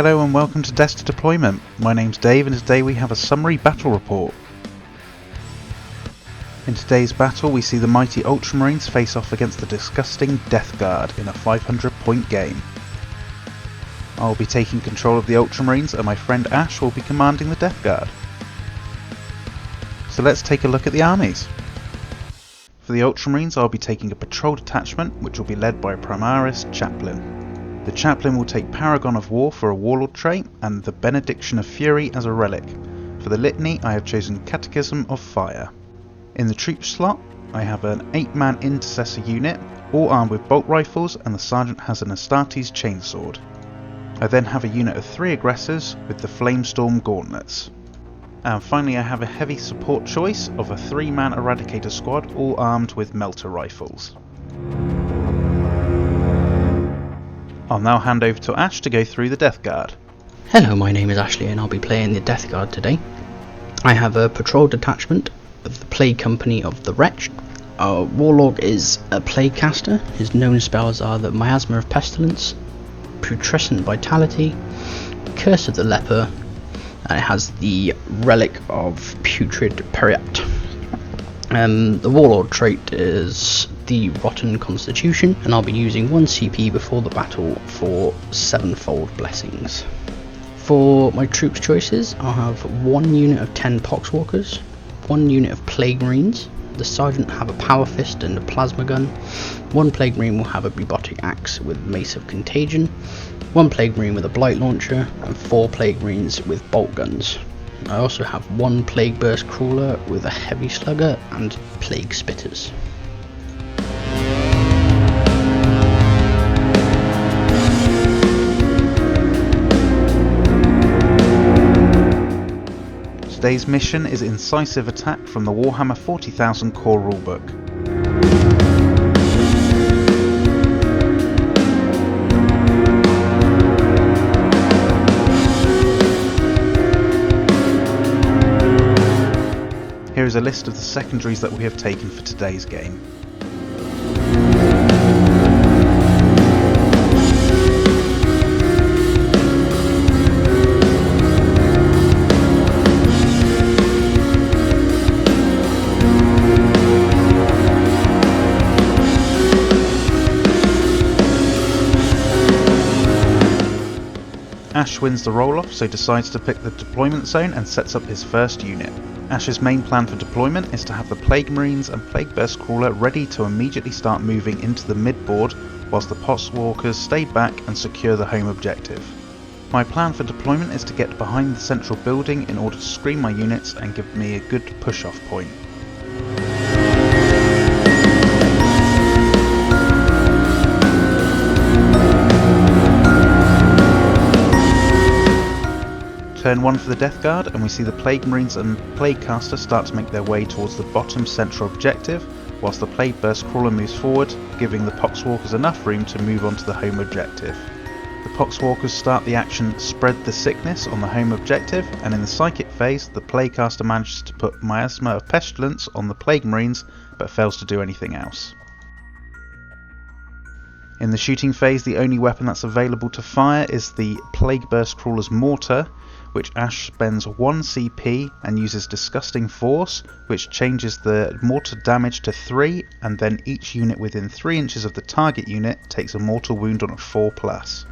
Hello and welcome to Desk to Deployment. My name's Dave and today we have a summary battle report. In today's battle we see the mighty Ultramarines face off against the disgusting Death Guard in a 500-point game. I'll be taking control of the Ultramarines and my friend Ash will be commanding the Death Guard. So let's take a look at the armies. For the Ultramarines I'll be taking a patrol detachment which will be led by a Primaris Chaplain. The Chaplain will take Paragon of War for a Warlord trait and the Benediction of Fury as a relic. For the Litany I have chosen Catechism of Fire. In the troop slot I have an 8-man Intercessor unit, all armed with bolt rifles, and the Sergeant has an Astartes chainsword. I then have a unit of 3 aggressors with the Flamestorm gauntlets. And finally I have a heavy support choice of a 3-man Eradicator squad, all armed with melter rifles. I'll now hand over to Ash to go through the Death Guard. Hello, my name is Ashley and I'll be playing the Death Guard today. I have a patrol detachment with the Plague Company of the Wretch. Our Warlock is a Plague Caster. His known spells are the Miasma of Pestilence, Putrescent Vitality, Curse of the Leper, and it has the Relic of Putrid Periat. The Warlord trait is the Rotten Constitution, and I'll be using 1 CP before the battle for 7-fold blessings. For my troops choices, I'll have 1 unit of 10 Poxwalkers, 1 unit of Plague Marines, the Sergeant will have a Power Fist and a Plasma Gun, 1 Plague Marine will have a Bubotic Axe with Mace of Contagion, 1 Plague Marine with a Blight Launcher, and 4 Plague Marines with Bolt Guns. I also have 1 Plague Burst Crawler with a Heavy Slugger and Plague Spitters. Today's mission is Incisive Attack from the Warhammer 40,000 core rulebook. Here is a list of the secondaries that we have taken for today's game. Ash wins the roll-off, so decides to pick the deployment zone and sets up his first unit. Ash's main plan for deployment is to have the Plague Marines and Plague Burst Crawler ready to immediately start moving into the mid-board, whilst the Poxwalkers stay back and secure the home objective. My plan for deployment is to get behind the central building in order to screen my units and give me a good push-off point. Turn 1 for the Death Guard, and we see the Plague Marines and Plague Caster start to make their way towards the bottom central objective, whilst the Plague Burst Crawler moves forward, giving the Poxwalkers enough room to move on to the home objective. The Poxwalkers start the action Spread the Sickness on the home objective, and in the Psychic phase, the Plague Caster manages to put Miasma of Pestilence on the Plague Marines, but fails to do anything else. In the shooting phase, the only weapon that's available to fire is the Plague Burst Crawler's Mortar, which Ash spends 1 CP and uses Disgusting Force, which changes the mortar damage to 3, and then each unit within 3 inches of the target unit takes a mortal wound on a 4+.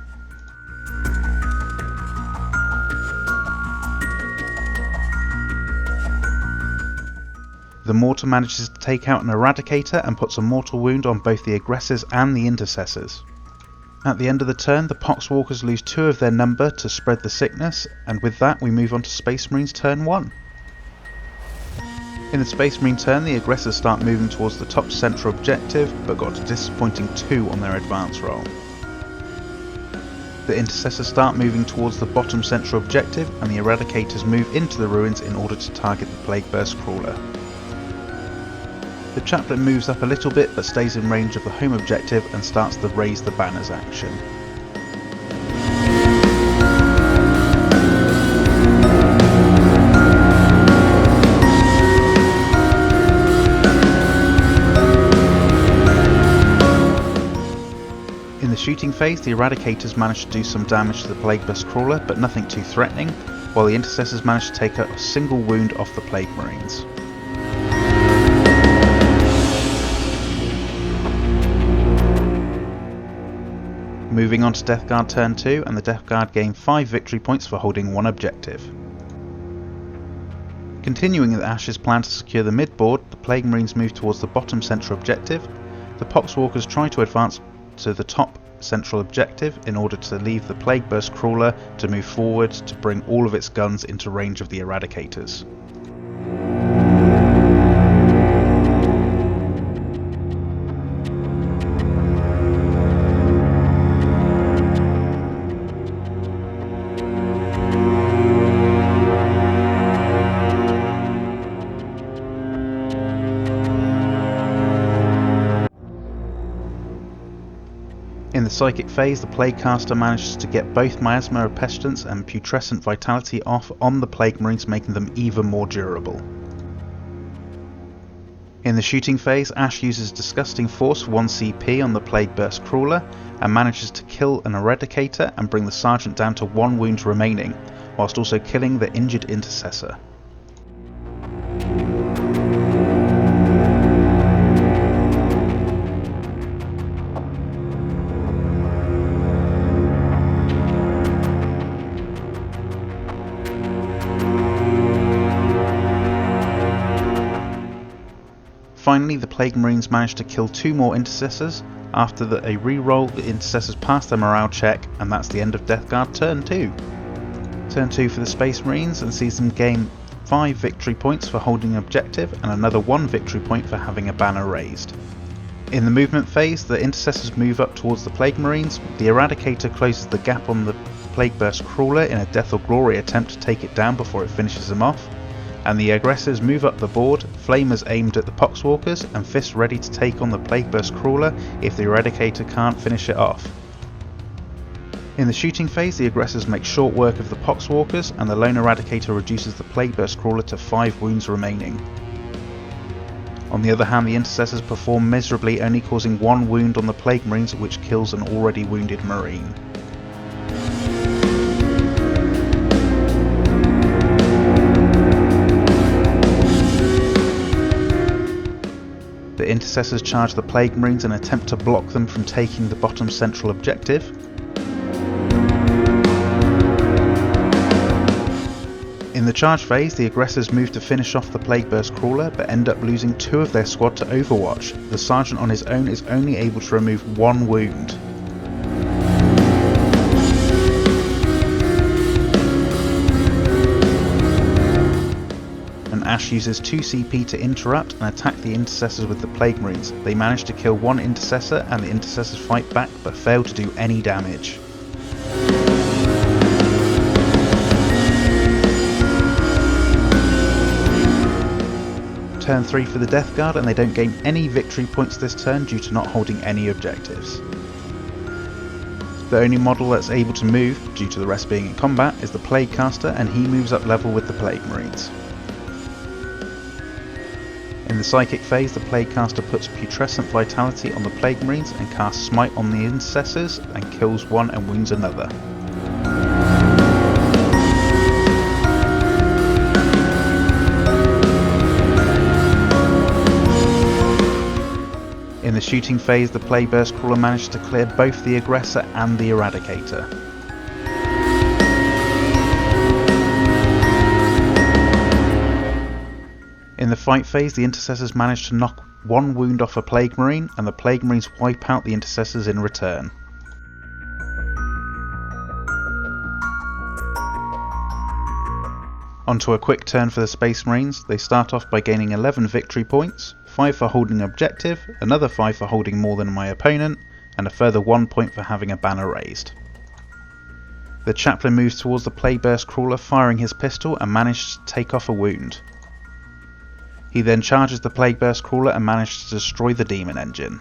The mortar manages to take out an Eradicator and puts a mortal wound on both the aggressors and the intercessors. At the end of the turn, the Poxwalkers lose 2 of their number to Spread the Sickness, and with that we move on to Space Marines turn 1. In the Space Marine turn, the aggressors start moving towards the top central objective, but got a disappointing 2 on their advance roll. The intercessors start moving towards the bottom central objective, and the Eradicators move into the ruins in order to target the Plague Burst Crawler. The Chaplain moves up a little bit but stays in range of the home objective and starts the Raise the Banners action. shooting phase, the Eradicators managed to do some damage to the Plague Burst Crawler, but nothing too threatening, while the Intercessors managed to take a single wound off the Plague Marines. Moving on to Death Guard turn 2, and the Death Guard gain 5 victory points for holding one objective. Continuing with Ash's plan to secure the mid-board, the Plague Marines move towards the bottom central objective. The Poxwalkers try to advance to the top central objective in order to leave the Plague Burst Crawler to move forward to bring all of its guns into range of the Eradicators. In the Psychic phase, the Plaguecaster manages to get both Miasma of Pestilence and Putrescent Vitality off on the Plague Marines, making them even more durable. In the Shooting phase, Ash uses Disgusting Force for 1 CP on the Plague Burst Crawler and manages to kill an Eradicator and bring the Sergeant down to 1 wound remaining, whilst also killing the injured Intercessor. Finally, the Plague Marines managed to kill 2 more Intercessors. After a reroll, the Intercessors pass their morale check, and that's the end of Death Guard turn 2. Turn 2 for the Space Marines, and sees them gain 5 victory points for holding an objective and another 1 victory point for having a banner raised. In the movement phase, the Intercessors move up towards the Plague Marines. The Eradicator closes the gap on the Plague Burst Crawler in a Death or Glory attempt to take it down before it finishes them off, and the aggressors move up the board, flamers aimed at the Poxwalkers and fists ready to take on the Plague Burst Crawler if the Eradicator can't finish it off. In the shooting phase, the aggressors make short work of the Poxwalkers, and the lone Eradicator reduces the Plague Burst Crawler to 5 wounds remaining. On the other hand, the Intercessors perform miserably, only causing 1 wound on the Plague Marines, which kills an already wounded Marine. The Intercessors charge the Plague Marines and attempt to block them from taking the bottom central objective. In the charge phase, the aggressors move to finish off the Plague Burst Crawler, but end up losing 2 of their squad to Overwatch. The Sergeant on his own is only able to remove 1 wound. Ash uses 2 CP to interrupt and attack the Intercessors with the Plague Marines. They manage to kill 1 Intercessor, and the Intercessors fight back but fail to do any damage. Turn 3 for the Death Guard, and they don't gain any victory points this turn due to not holding any objectives. The only model that's able to move, due to the rest being in combat, is the Plaguecaster, and he moves up level with the Plague Marines. In the Psychic phase, the Plaguecaster puts Putrescent Vitality on the Plague Marines and casts Smite on the Intercessors and kills 1 and wounds another. In the Shooting phase, the Plague Burst Crawler managed to clear both the Aggressor and the Eradicator. In the fight phase, the Intercessors manage to knock 1 wound off a Plague Marine, and the Plague Marines wipe out the Intercessors in return. Onto a quick turn for the Space Marines. They start off by gaining 11 victory points, 5 for holding an objective, another 5 for holding more than my opponent, and a further 1 point for having a banner raised. The Chaplain moves towards the Plague Burst Crawler, firing his pistol, and manages to take off a wound. He then charges the Plague Burst Crawler and manages to destroy the Demon Engine.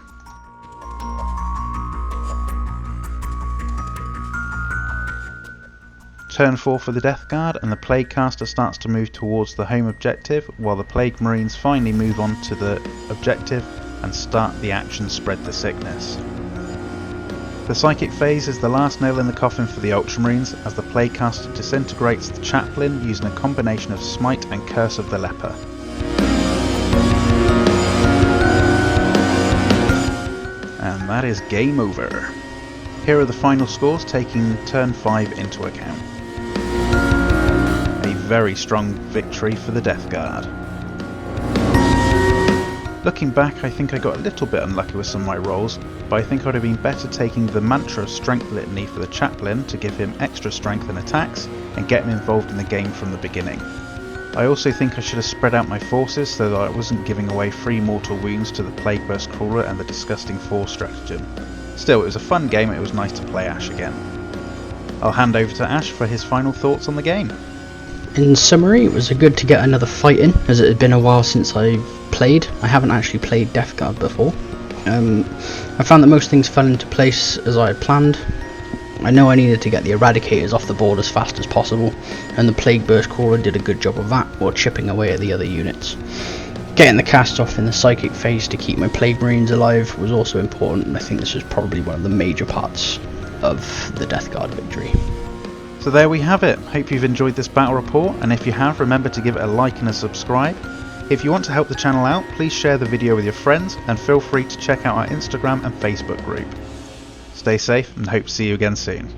Turn 4 for the Death Guard, and the Plaguecaster starts to move towards the home objective, while the Plague Marines finally move on to the objective and start the action Spread the Sickness. The psychic phase is the last nail in the coffin for the Ultramarines, as the Plaguecaster disintegrates the chaplain using a combination of Smite and Curse of the Leper. And that is game over. Here are the final scores, taking turn 5 into account. A very strong victory for the Death Guard. Looking back, I think I got a little bit unlucky with some of my rolls, but I think I would have been better taking the Mantra Strength Litany for the Chaplain to give him extra strength and attacks, and get him involved in the game from the beginning. I also think I should have spread out my forces so that I wasn't giving away free mortal wounds to the Plague Burst Crawler and the Disgusting Four stratagem. Still, it was a fun game and it was nice to play Ash again. I'll hand over to Ash for his final thoughts on the game. In summary, it was good to get another fight in, as it had been a while since I've played. I haven't actually played Death Guard before. I found that most things fell into place as I had planned. I know I needed to get the Eradicators off the board as fast as possible, and the Plague Burst Crawler did a good job of that, while chipping away at the other units. Getting the cast off in the Psychic phase to keep my Plague Marines alive was also important, and I think this was probably one of the major parts of the Death Guard victory. So there we have it. Hope you've enjoyed this battle report, and if you have, remember to give it a like and a subscribe. If you want to help the channel out, please share the video with your friends, and feel free to check out our Instagram and Facebook group. Stay safe and hope to see you again soon.